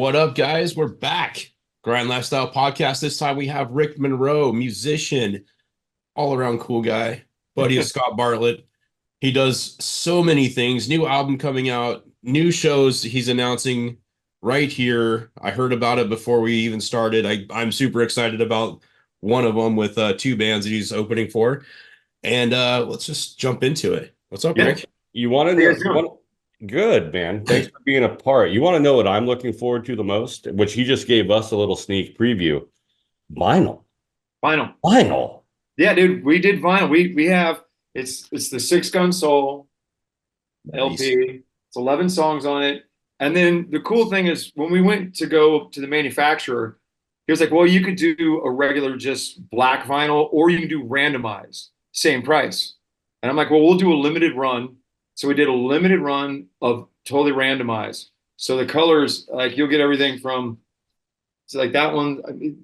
What up, guys? We're back. Grind Lifestyle Podcast. This time we have Rick Monroe, musician, all around cool guy, buddy of Scott Bartlett. He does so many things. New album coming out, new shows he's announcing right here. I heard about it before we even started. I'm super excited about one of them with two bands that he's opening for. And let's just jump into it. What's up, Yeah. Rick? You want to How you know? guys doing? Good, man. Thanks for being a part. You want to know what I'm looking forward to the most, which he just gave us a little sneak preview. Vinyl. Vinyl. Vinyl. Yeah, dude, we did vinyl. We have it's the Six Gun Soul Nice. LP. It's 11 songs on it. And then the cool thing is when we went to go to the manufacturer, he was like, well, you could do a regular just black vinyl or you can do randomized, same price. And I'm like, well, we'll do a limited run. So we did a limited run of totally randomized. So the colors, like you'll get everything from, so like that one, I mean,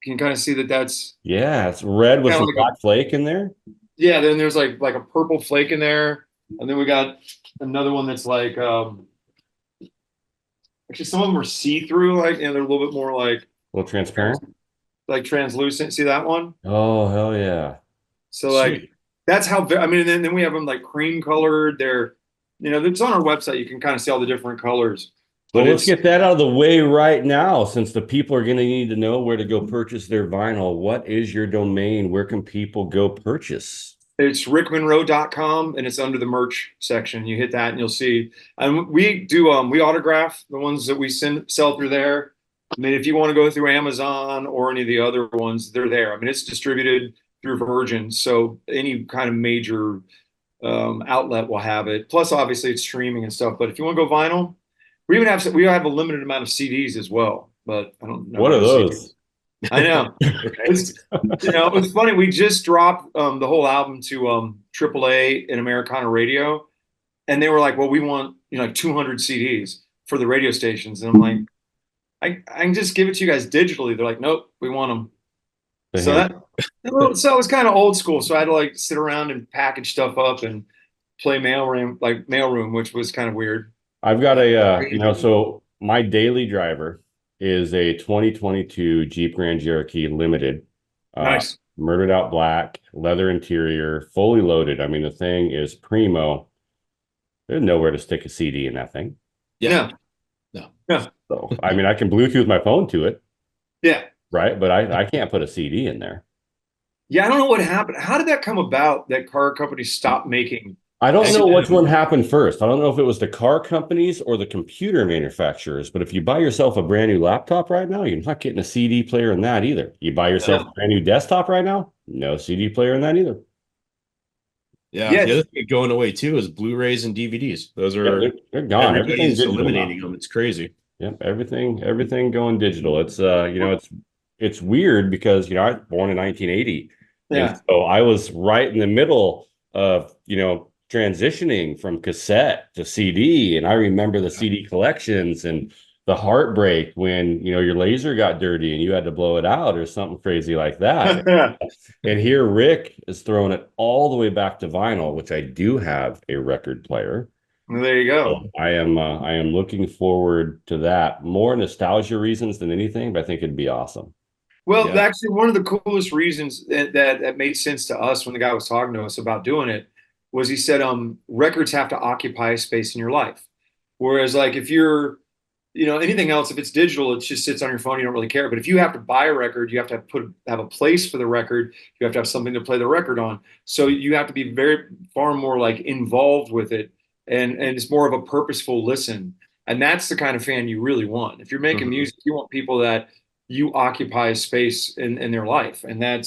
you can kind of see that that's Yeah, it's red with kind of some like black flake in there. yeah, then there's like a purple flake in there. And then we got another one that's like actually some of them are see-through, like they're a little bit more A little transparent. like translucent. See that one? Oh, hell yeah. So like Sweet. that's how I mean, then we have them like cream colored. They're it's on our website. You can kind of see all the different colors. Well, But let's it's get that out of the way right now, since the people are going to need to know where to go purchase their vinyl. What is your domain? Where can people go purchase? it's rickmonroe.com and it's under the merch section. You hit that and you'll see. And we do we autograph the ones that we sell through there. I mean, if you want to go through Amazon or any of the other ones, they're there. I mean, it's distributed through Virgin, so any kind of major outlet will have it. Plus, obviously, it's streaming and stuff. But if you want to go vinyl, we have a limited amount of CDs as well. But I don't know What how are to those? I know. It's it's funny. We just dropped the whole album to AAA and Americana Radio, and they were like, "Well, we want like 200 CDs for the radio stations." And I'm like, I can just give it to you guys digitally. They're like, "Nope, we want them." So The so it was kind of old school. So I had to like sit around and package stuff up and play mailroom, which was kind of weird. I've got so my daily driver is a 2022 Jeep Grand Cherokee Limited, Nice. murdered out black, leather interior, fully loaded. I mean, the thing is primo. There's nowhere to stick a CD in that thing. Yeah. No. Yeah. So, I mean, I can Bluetooth my phone to it, Yeah. right? But I can't put a CD in there. Yeah. I don't know what happened. How did that come about that car companies stopped making? I don't know which one happened first. I don't know if it was the car companies or the computer manufacturers, but if you buy yourself a brand new laptop right now, you're not getting a CD player in that either. You buy yourself a brand new desktop right now, no CD player in that either. Yeah. Yes. The other thing going away too is Blu-rays and DVDs. Those Yeah, are they're gone. everybody's Everything's digital eliminating now. them. It's crazy. Yep, everything going digital. It's weird because I was born in 1980. Yeah. And so I was right in the middle of, transitioning from cassette to CD. And I remember the CD collections and the heartbreak when, your laser got dirty and you had to blow it out or something crazy like that. And here Rick is throwing it all the way back to vinyl, which I do have a record player. Well, there you go. So I am looking forward to that. More nostalgia reasons than anything, but I think it'd be awesome. Well, Yeah. actually, one of the coolest reasons that made sense to us when the guy was talking to us about doing it was he said, records have to occupy a space in your life. Whereas, like, if you're, anything else, if it's digital, it just sits on your phone, you don't really care. But if you have to buy a record, you have to have a place for the record. You have to have something to play the record on. So you have to be far more like involved with it, and it's more of a purposeful listen. And that's the kind of fan you really want. If you're making music, you want people that you occupy a space in their life, and that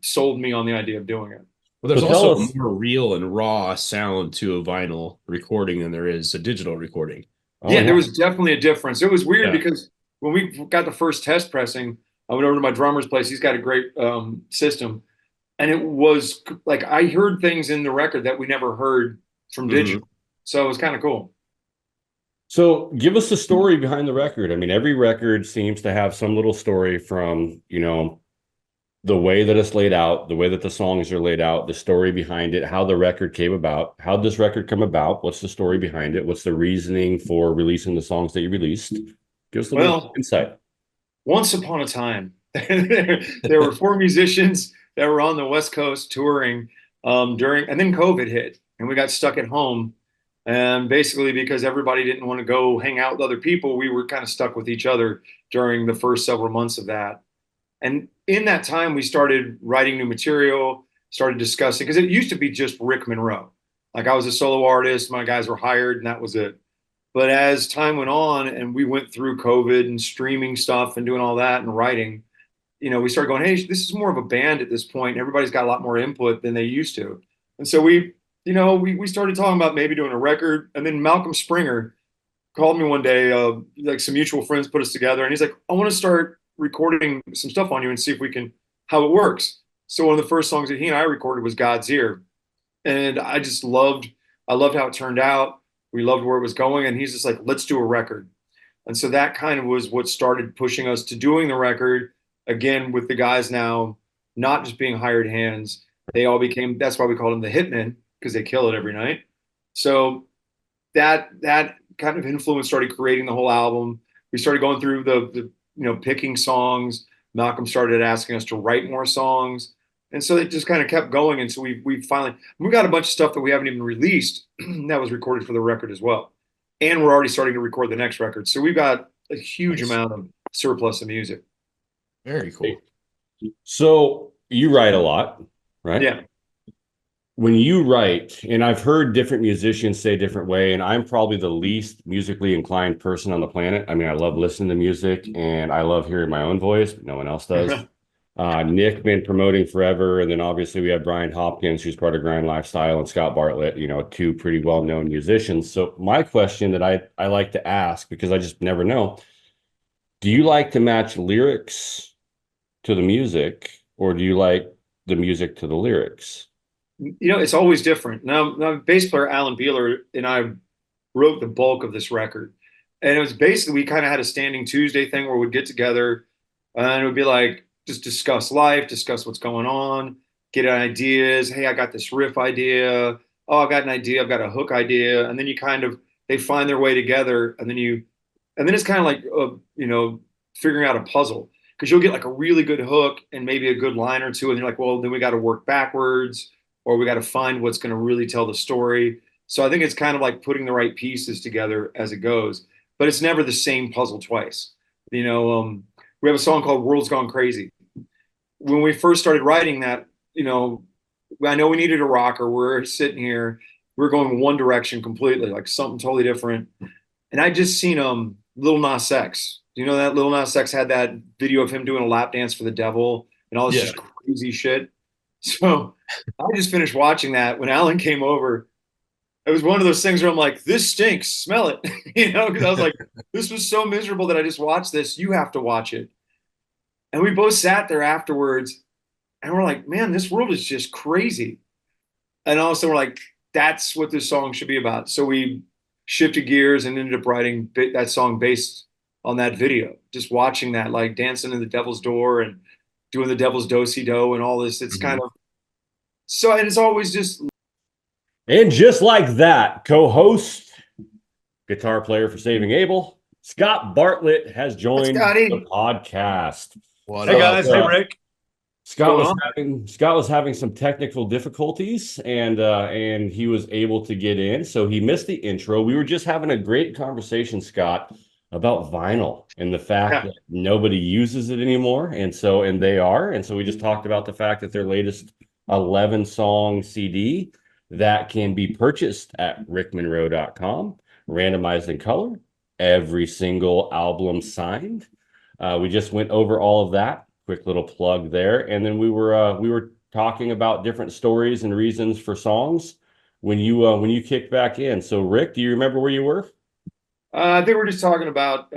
sold me on the idea of doing it. Well, there's So also tell us- a more real and raw sound to a vinyl recording than there is a digital recording. Oh, Yeah, there was definitely a difference. It was weird Yeah. because when we got the first test pressing, I went over to my drummer's place. He's got a great system, and it was like I heard things in the record that we never heard from digital. So it was kind of cool. So give us the story behind the record. I mean, every record seems to have some little story from, the way that it's laid out, the way that the songs are laid out, the story behind it, how the record came about. How did this record come about? What's the story behind it? What's the reasoning for releasing the songs that you released? Give us a little bit of insight. Once upon a time, there were four musicians that were on the West Coast touring and then COVID hit, and we got stuck at home. And basically, because everybody didn't want to go hang out with other people, we were kind of stuck with each other during the first several months of that. And in that time, we started writing new material, started discussing, because it used to be just Rick Monroe. Like, I was a solo artist, my guys were hired, and that was it. But as time went on and we went through COVID and streaming stuff and doing all that and writing, we started going, hey, this is more of a band at this point. Everybody's got a lot more input than they used to. And so we started talking about maybe doing a record. And then Malcolm Springer called me one day, like some mutual friends put us together. And he's like, I want to start recording some stuff on you and see if we can, how it works. So one of the first songs that he and I recorded was God's Ear. And I loved how it turned out. We loved where it was going. And he's just like, let's do a record. And so that kind of was what started pushing us to doing the record, again, with the guys now not just being hired hands. They all became, that's why we called them the Hitmen, because they kill it every night. So that kind of influence started creating the whole album. We started going through the picking songs. Malcolm started asking us to write more songs. And so it just kind of kept going. And so we got a bunch of stuff that we haven't even released that was recorded for the record as well. And we're already starting to record the next record. So we've got a huge amount of surplus of music. Very cool. So you write a lot, right? Yeah. When you write, and I've heard different musicians say a different way, and I'm probably the least musically inclined person on the planet. I mean, I love listening to music and I love hearing my own voice, but no one else does. Nik been promoting forever, and then obviously we have Brian Hopkins, who's part of Grind Lifestyle, and Scott Bartlett, two pretty well-known musicians. So my question that I like to ask, because I just never know, do you like to match lyrics to the music, or do you like the music to the lyrics? It's always different. Now bass player Alan Beeler and I wrote the bulk of this record. And it was basically, we kind of had a standing Tuesday thing where we'd get together and it would be like, just discuss life, discuss what's going on, get ideas. Hey, I got this riff idea. Oh, I got an idea. I've got a hook idea. And then they find their way together. And then it's kind of like, figuring out a puzzle, because you'll get like a really good hook and maybe a good line or two. And you're like, well, then we got to work backwards, or we got to find what's going to really tell the story. So I think it's kind of like putting the right pieces together as it goes, but it's never the same puzzle twice. We have a song called World's Gone Crazy. When we first started writing that, I know we needed a rocker. We're sitting here, we're going one direction completely, like something totally different. And I just seen Lil Nas X. Do you know that Lil Nas X had that video of him doing a lap dance for the devil and all this just crazy shit? So I just finished watching that when Alan came over. It was one of those things where I'm like, this stinks, smell it. Because I was like, this was so miserable that I just watched this. You have to watch it. And we both sat there afterwards and we're like, man, this world is just crazy. And all of a sudden we're like, that's what this song should be about. So we shifted gears and ended up writing that song based on that video, just watching that, like dancing in the devil's door and doing the devil's do-si-do and all this. It's kind of, so, and it's always just. And just like that, co-host, guitar player for Saving Abel, Scott Bartlett has joined the podcast. Hey guys, hey Rick. Scott was having some technical difficulties, and he was able to get in, so he missed the intro. We were just having a great conversation, Scott, about vinyl and the fact that nobody uses it anymore, and so we just talked about the fact that their latest 11-song CD that can be purchased at rickmonroe.com, randomized in color, every single album signed. We just went over all of that. Quick little plug there. And then we were talking about different stories and reasons for songs when you kicked back in. So Rick, do you remember where you were? I think we're just talking about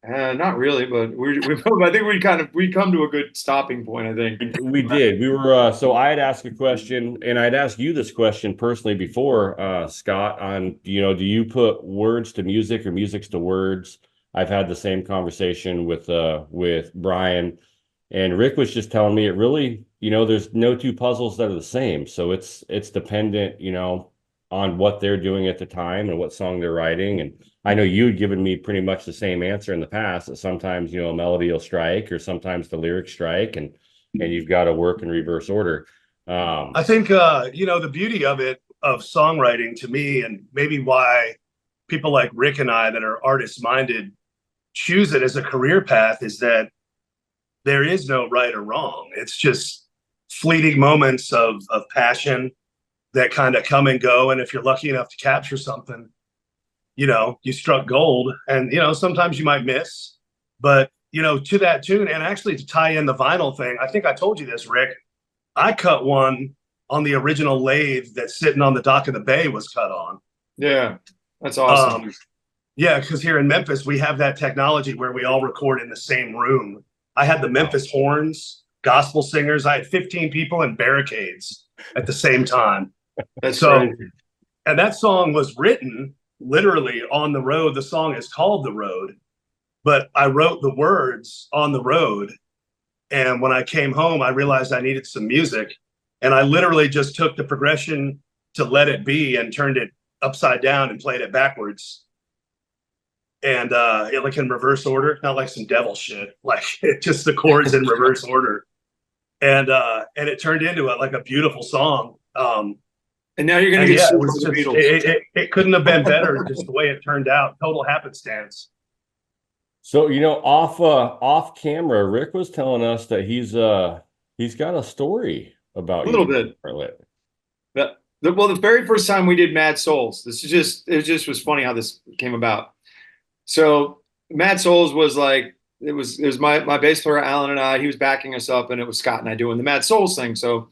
not really, but I think we come to a good stopping point, I think. We did. We were so I had asked a question, and I'd asked you this question personally before, Scott, on do you put words to music or music to words? I've had the same conversation with Brian, and Rick was just telling me it really, there's no two puzzles that are the same. So it's dependent, on what they're doing at the time and what song they're writing. And I know you'd given me pretty much the same answer in the past, that sometimes, a melody will strike, or sometimes the lyrics strike, and you've got to work in reverse order. I think, the beauty of songwriting to me, and maybe why people like Rick and I that are artist minded choose it as a career path, is that there is no right or wrong. It's just fleeting moments of passion that kind of come and go. And if you're lucky enough to capture something, you struck gold. And, sometimes you might miss, but, to that tune, and actually to tie in the vinyl thing, I think I told you this, Rick, I cut one on the original lathe that's sitting on the dock of the bay was cut on. Yeah, that's awesome. Yeah, because here in Memphis, we have that technology where we all record in the same room. I had the Memphis horns, gospel singers. I had 15 people in barricades at the same time. That's so crazy. And that song was written literally on the road. The song is called The Road, but I wrote the words on the road. And when I came home, I realized I needed some music. And I literally just took the progression to Let It Be and turned it upside down and played it backwards. And it like in reverse order, not like some devil shit, like just the chords in reverse order. And it turned into a beautiful song. And now you're going to get sued for the Beatles. It couldn't have been better, just the way it turned out. Total happenstance. So, off camera, Rick was telling us that he's got a story about a little bit. Bartlett. Well, the very first time we did Mad Souls, it just was funny how this came about. So Mad Souls was it was my bass player Alan and I. He was backing us up, and it was Scott and I doing the Mad Souls thing. So,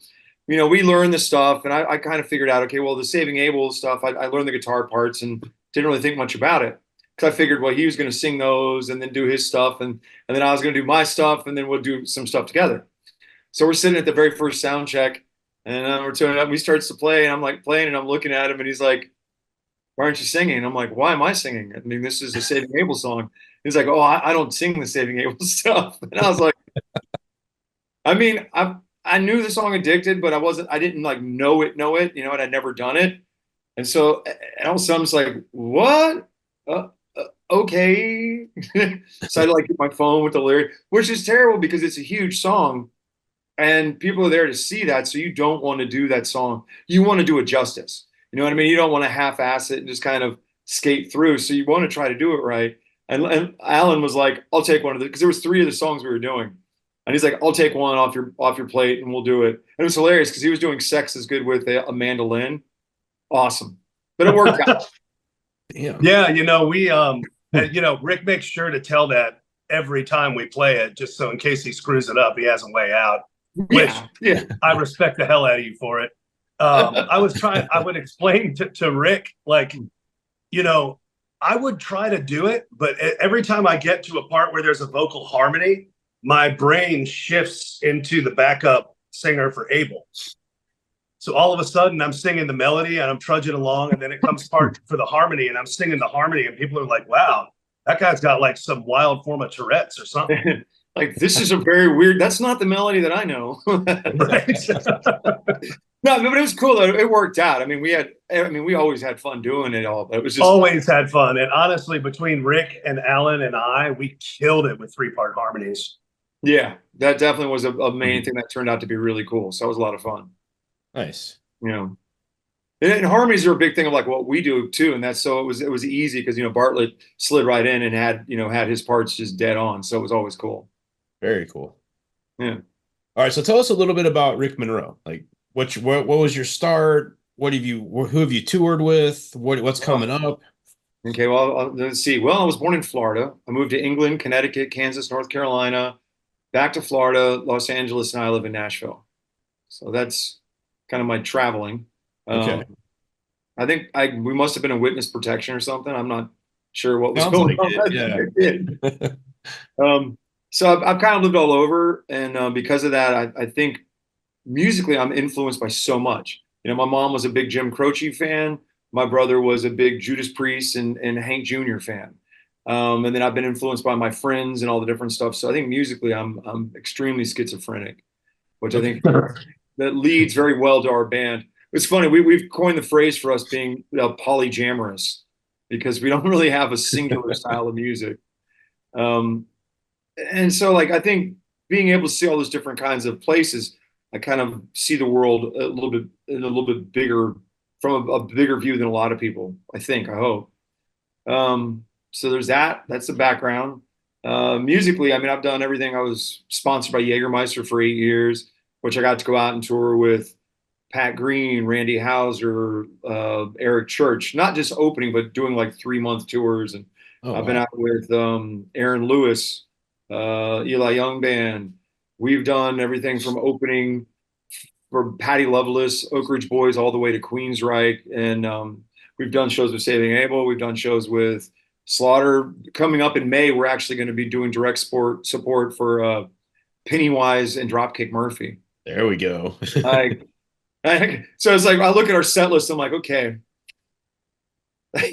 we learned the stuff, and I kind of figured out, okay, well, the Saving Abel stuff, I learned the guitar parts and didn't really think much about it, because I figured, well, he was going to sing those and then do his stuff, and then I was going to do my stuff, and then we'll do some stuff together. So we're sitting at the very first sound check, and we're tuning up. He starts to play, and I'm playing, and I'm looking at him, and he's like, "Why aren't you singing?" And I'm like, "Why am I singing? I mean, this is a Saving Abel song." He's like, "Oh, I don't sing the Saving Abel stuff." And I was like, I mean, I knew the song Addicted, but I didn't know it, and I'd never done it. And so, and all of a sudden, it's like, what? Okay. So I get my phone with the lyric, which is terrible because it's a huge song and people are there to see that. So you don't want to do that song. You want to do it justice. You know what I mean? You don't want to half-ass it and just kind of skate through. So you want to try to do it right. And Alan was like, I'll take one of the, because there was 3 of the songs we were doing. And he's like, I'll take one off your plate and we'll do it. And it was hilarious because he was doing Sex is Good with a mandolin. Awesome. But it worked out. Damn. Yeah, we Rick makes sure to tell that every time we play it, just so in case he screws it up, he has a way out. Which I respect the hell out of you for it. I would explain to Rick, I would try to do it, but every time I get to a part where there's a vocal harmony, my brain shifts into the backup singer for Abel. So all of a sudden I'm singing the melody and I'm trudging along, and then it comes part for the harmony and I'm singing the harmony and people are like, wow, that guy's got some wild form of Tourette's or something. This is a very weird, that's not the melody that I know. No, but it was cool though. It worked out. I mean, we always had fun doing it all, but it was just always had fun. And honestly, between Rick and Alan and I, we killed it with 3-part harmonies. Yeah, that definitely was a main thing that turned out to be really cool. So it was a lot of fun. Nice. And harmonies are a big thing of what we do too. And that's, so it was easy because, Bartlett slid right in and had his parts just dead on. So it was always cool. Very cool. Yeah. All right. So tell us a little bit about Rick Monroe. What was your start? Who have you toured with? What's coming up? Okay. Well, let's see. Well, I was born in Florida. I moved to England, Connecticut, Kansas, North Carolina, back to Florida, Los Angeles, and I live in Nashville. So that's kind of my traveling. Okay. I think we must have been in witness protection or something. I'm not sure what was going on. Yeah. So I've kind of lived all over, and because of that, I think musically I'm influenced by so much. My mom was a big Jim Croce fan. My brother was a big Judas Priest and Hank Jr. fan. And then I've been influenced by my friends and all the different stuff. So I think musically I'm extremely schizophrenic, which I think that leads very well to our band. It's funny. We've coined the phrase for us being polyjamorous because we don't really have a singular style of music. And so like I think being able to see all those different kinds of places, I kind of see the world a little bit bigger from a bigger view than a lot of people. I think, I hope. So there's that. That's the background. Musically, I mean, I've done everything. I was sponsored by Jägermeister for 8 years, which I got to go out and tour with Pat Green, Randy Houser, Eric Church, not just opening, but doing like 3-month tours. And I've been out with Aaron Lewis, Eli Young Band. We've done everything from opening for Patty Loveless, Oak Ridge Boys, all the way to Queensryche. And we've done shows with Saving Abel. We've done shows with Slaughter. Coming up in May, we're actually going to be doing direct support for Pennywise and Dropkick Murphy. There we go. So it's like I look at our set list. I'm like, okay,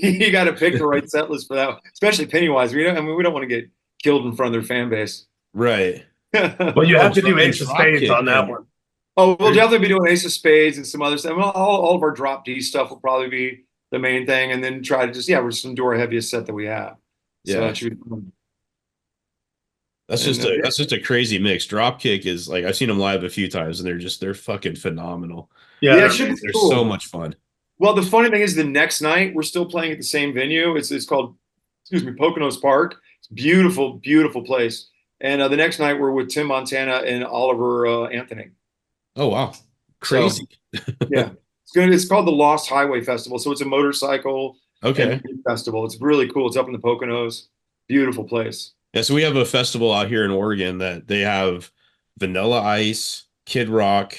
you got to pick the right set list for that, especially Pennywise. We don't want to get killed in front of their fan base. Right. Well, you have to do Ace of Spades on that one. Oh, we'll definitely be doing Ace of Spades and some other stuff. Well, all of our Drop D stuff will probably be the main thing, and then try to we're just gonna do our heaviest set that we have. Yeah. So that should be fun. That's just a crazy mix. Dropkick is like I've seen them live a few times, and they're fucking phenomenal. Yeah, they're cool. So much fun. Well, the funny thing is, the next night we're still playing at the same venue. It's called, Poconos Park. It's beautiful, beautiful place. And the next night we're with Tim Montana and Oliver Anthony. Oh wow, crazy! So, yeah, it's called the Lost Highway Festival. So it's a motorcycle festival. It's really cool. It's up in the Poconos. Beautiful place. Yeah, so we have a festival out here in Oregon that they have Vanilla Ice, Kid Rock.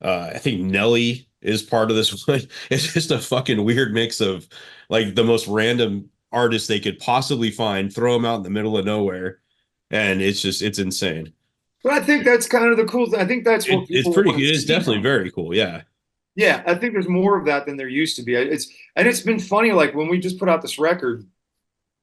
I think Nelly is part of this one. It's just a fucking weird mix of like the most random artists they could possibly find, throw them out in the middle of nowhere, and it's insane. But I think that's kind of the cool thing. I think that's what it's pretty. It is definitely very cool. Yeah. Yeah, I think there's more of that than there used to be. It's been funny. Like when we just put out this record,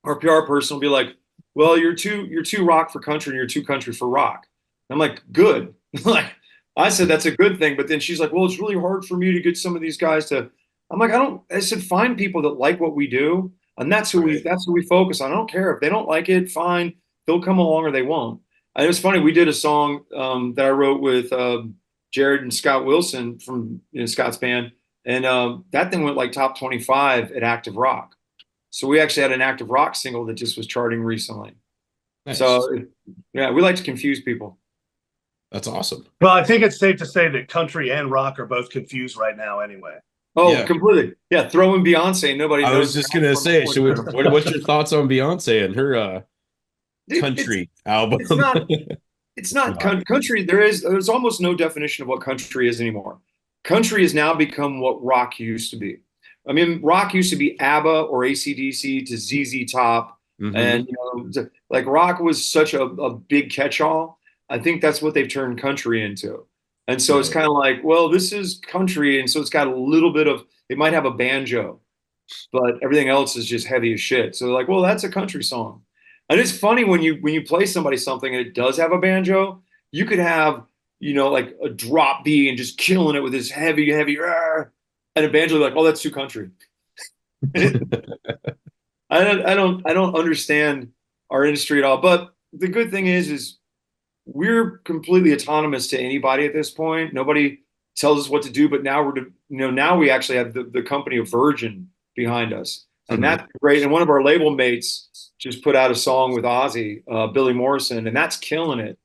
our PR person will be like, "Well, you're too rock for country, and you're too country for rock." I'm like, "Good." Like I said, that's a good thing. But then she's like, "Well, it's really hard for me to get some of these guys to." I'm like, I said, find people that like what we do, and that's who we focus on. I don't care if they don't like it. Fine, they'll come along or they won't. And it's funny. We did a song that I wrote with Jared and Scott Wilson from Scott's band, and that thing went like top 25 at Active Rock. So we actually had an Active Rock single that just was charting recently. Nice. So yeah, we like to confuse people. That's awesome. Well, I think it's safe to say that country and rock are both confused right now anyway. Oh, yeah. Completely. Yeah, throw in Beyonce. Nobody knows. I was just going to say, what's your thoughts on Beyonce and her country album? It's not country. There's almost no definition of what country is anymore. Country has now become what rock used to be. I mean, rock used to be ABBA or AC/DC to ZZ Top. Mm-hmm. And, like rock was such a big catch-all. I think that's what they've turned country into. And so it's kind of like, well, this is country. And so it's got a little bit of, it might have a banjo, but everything else is just heavy as shit. So they're like, well, that's a country song. And it's funny when you play somebody something and it does have a banjo, you could have, like a drop B and just killing it with this heavy, and a banjo like, oh, that's too country. I don't understand our industry at all. But the good thing is we're completely autonomous to anybody at this point. Nobody tells us what to do, but now now we actually have the company of Virgin behind us. And that's great. And one of our label mates just put out a song with Ozzy, Billy Morrison, and that's killing it,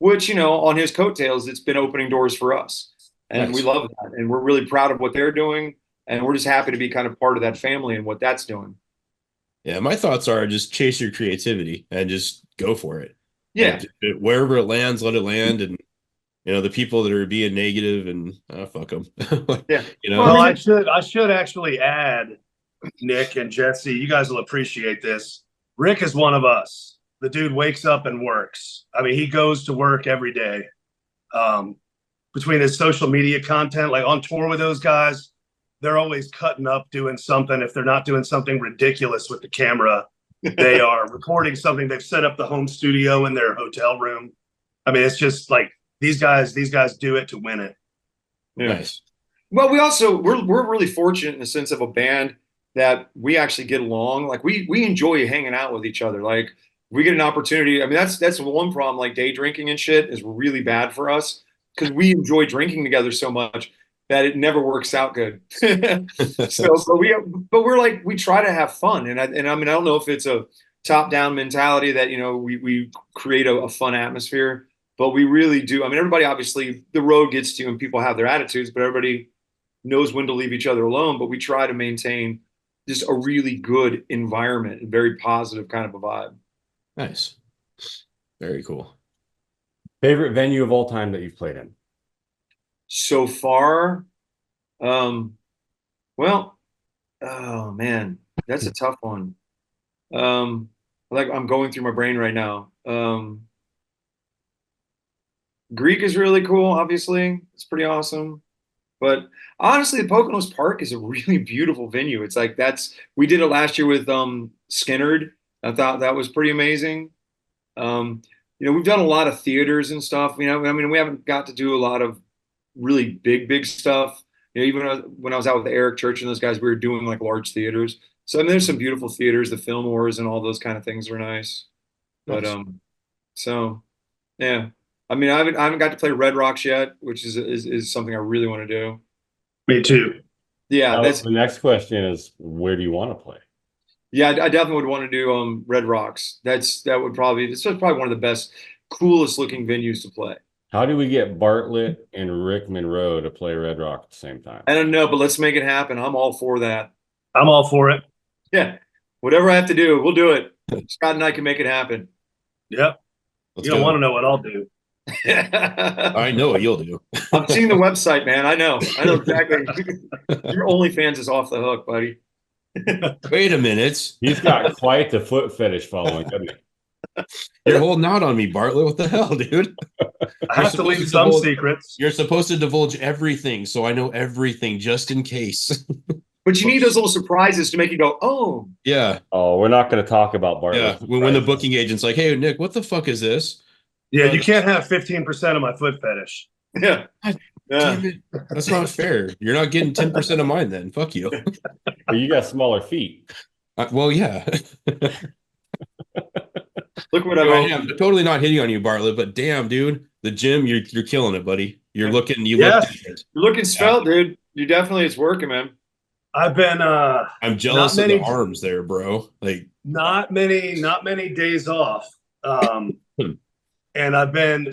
which, on his coattails, it's been opening doors for us. And we love that. And we're really proud of what they're doing. And we're just happy to be kind of part of that family and what that's doing. Yeah, my thoughts are just chase your creativity and just go for it. Yeah. And wherever it lands, let it land. And, the people that are being negative and fuck them. Yeah. Well, I should actually add, Nik and Jesse, you guys will appreciate this. Rick is one of us. The dude wakes up and works. I mean, he goes to work every day. Between his social media content, like on tour with those guys, they're always cutting up, doing something. If they're not doing something ridiculous with the camera, they are recording something. They've set up the home studio in their hotel room. I mean, it's just like these guys do it to win it. Nice. Well, we're really fortunate in the sense of a band that we actually get along. Like we enjoy hanging out with each other. Like we get an opportunity. I mean, that's one problem. Like day drinking and shit is really bad for us because we enjoy drinking together so much that it never works out good. So, but we're like we try to have fun, and I mean I don't know if it's a top down mentality that we create a fun atmosphere, but we really do. I mean, everybody obviously the road gets to you and people have their attitudes, but everybody knows when to leave each other alone, but we try to maintain just a really good environment, a very positive kind of a vibe. Nice. Very cool. Favorite venue of all time that you've played in? So far, well, oh man, that's a tough one. Like I'm going through my brain right now. Greek is really cool, obviously. It's pretty awesome. But honestly, the Poconos Park is a really beautiful venue. It's like we did it last year with Skinnerd. I thought that was pretty amazing. We've done a lot of theaters and stuff. I mean, we haven't got to do a lot of really big stuff. Even when I was out with Eric Church and those guys, we were doing like large theaters. So I mean, there's some beautiful theaters, the Fillmores and all those kind of things are nice. But Nice. so yeah. I mean, I haven't got to play Red Rocks yet, which is something I really want to do. Me too. Yeah, that's The next question is, where do you want to play? yeah, I definitely would want to do Red Rocks. That's probably one of the best, coolest looking venues to play. How do we get Bartlett and Rick Monroe to play Red Rock at the same time? I don't know, but let's make it happen. I'm all for that. I'm all for it. Yeah, whatever I have to do, we'll do it. Scott and I can make it happen. Yep. Let's You don't go. want to know what I'll do. I know what you'll do. I'm seeing the website, man. I know exactly. Your OnlyFans is off the hook, buddy. Wait a minute. He's got quite the foot fetish following, doesn't he? You're holding out on me, Bartlett. What the hell, dude? I have to leave some secrets. You're supposed to divulge everything, so I know everything just in case. But you need those little surprises to make you go, oh. Yeah. Oh, we're not going to talk about Bartlett. Yeah. When the booking agent's like, hey, Nick, what the fuck is this? Yeah, you can't have 15% of my foot fetish. Yeah. Damn it. That's not fair. You're not getting 10% of mine then. Fuck you. But you got smaller feet. Well, yeah. Look what I'm totally not hitting on you, Bartlett, but damn, dude, the gym, you're killing it, buddy. You're looking, look different. You're looking svelte, dude. You definitely, it's working, man. I've been I'm jealous of the arms there, bro. Like not many days off. And I've been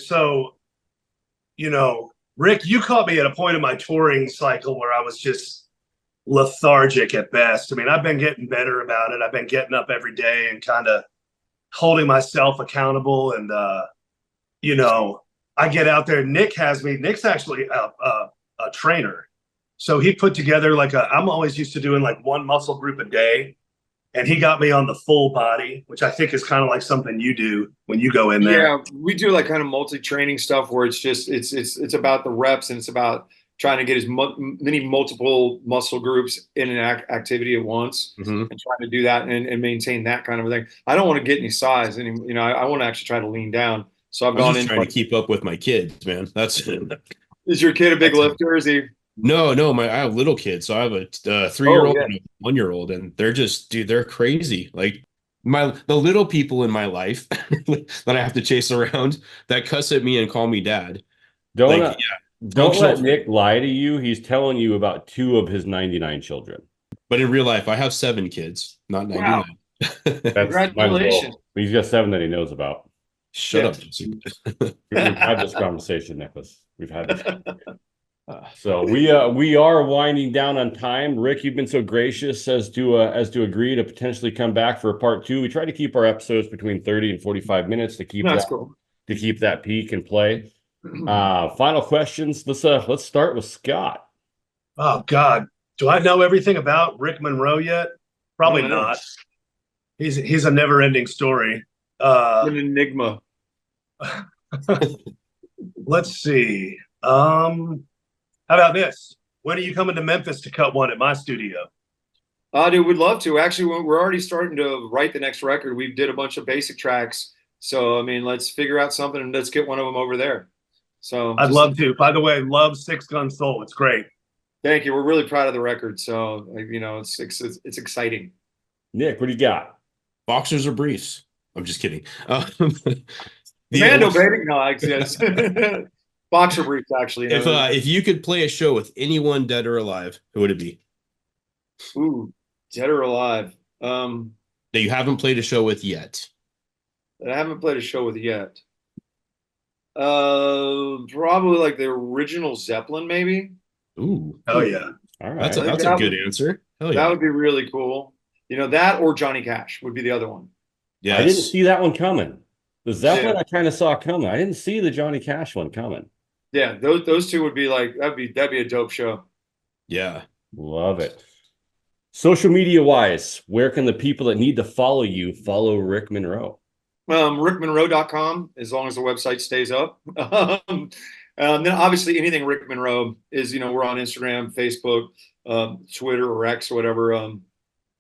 Rick, you caught me at a point in my touring cycle where I was just lethargic at best. I mean, I've been getting better about it. I've been getting up every day and kind of holding myself accountable. And, I get out there. Nick's actually a trainer. So he put together I'm always used to doing like one muscle group a day. And he got me on the full body, which I think is kind of like something you do when you go in there. Yeah, we do like kind of multi-training stuff where it's just it's about the reps and it's about trying to get as many multiple muscle groups in an activity at once and trying to do that and maintain that kind of thing. I don't want to get any size, and I want to actually try to lean down. So I've gone in trying to keep up with my kids, man. That's Is your kid a big lifter? Is he? No, I have little kids. So I have a 3-year-old and a 1-year-old, and they're just, dude, they're crazy. Like the little people in my life that I have to chase around that cuss at me and call me dad. Don't let Nick lie to you. He's telling you about 2 of his 99 children. But in real life, I have 7 kids, not 99. Wow. Congratulations. He's got 7 that he knows about. Shut up, Jesse. We've had this conversation, Nicholas. We've had this conversation. So we are winding down on time. Rick, you've been so gracious as to agree to potentially come back for a part 2. We try to keep our episodes between 30 and 45 minutes to keep that peak and play. Final questions. Let's start with Scott. Oh God, do I know everything about Rick Monroe yet? Probably not. He's a never-ending story. An enigma. Let's see. How about this? When are you coming to Memphis to cut one at my studio? Dude, we'd love to. Actually, we're already starting to write the next record. We did a bunch of basic tracks. So, I mean, let's figure out something and let's get one of them over there. So I'd love to. By the way, love Six Gun Soul. It's great. Thank you. We're really proud of the record. So, you know, it's exciting. Nik, what do you got? Boxers or briefs? I'm just kidding. Commando, baby. No, I guess. Boxer briefs, actually. You know, if you could play a show with anyone dead or alive, who would it be? ooh, dead or alive. That you haven't played a show with yet. That I haven't played a show with yet. Probably like the original Zeppelin, maybe. Ooh, Oh yeah. All right. that's think a that good would- answer. Hell That yeah. would be really cool. You know, that or Johnny Cash would be the other one. Yes. I didn't see that one coming. The Zeppelin Yeah. I kind of saw coming. I didn't see the Johnny Cash one coming. Yeah, those two would be like that'd be a dope show. Yeah. Love it. Social media wise, where can the people that need to follow you follow Rick Monroe? RickMonroe.com, as long as the website stays up. Then obviously anything Rick Monroe is, you know, we're on Instagram, Facebook, Twitter or X or whatever,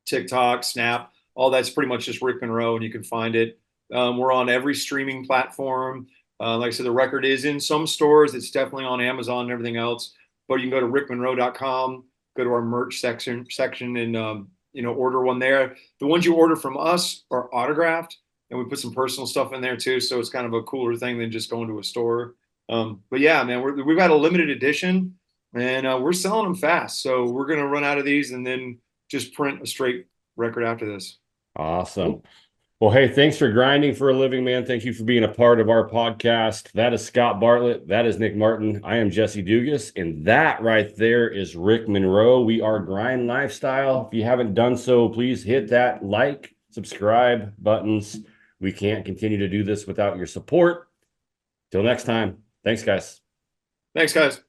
TikTok, Snap, all that's pretty much just Rick Monroe, and you can find it. We're on every streaming platform. Like I said, the record is in some stores. It's definitely on Amazon and everything else. But you can go to rickmonroe.com, go to our merch section, and you know, order one there. The ones you order from us are autographed, and we put some personal stuff in there too. So it's kind of a cooler thing than just going to a store. But yeah, man, we've got a limited edition, and we're selling them fast. So we're gonna run out of these, and then just print a straight record after this. Awesome. Well, hey, thanks for grinding for a living, man. Thank you for being a part of our podcast. That is Scott Bartlett. That is Nik Martin. I am Jesse Dugas. And that right there is Rick Monroe. We are Grind Lifestyle. If you haven't done so, please hit that like, subscribe buttons. We can't continue to do this without your support. Till next time. Thanks, guys. Thanks, guys.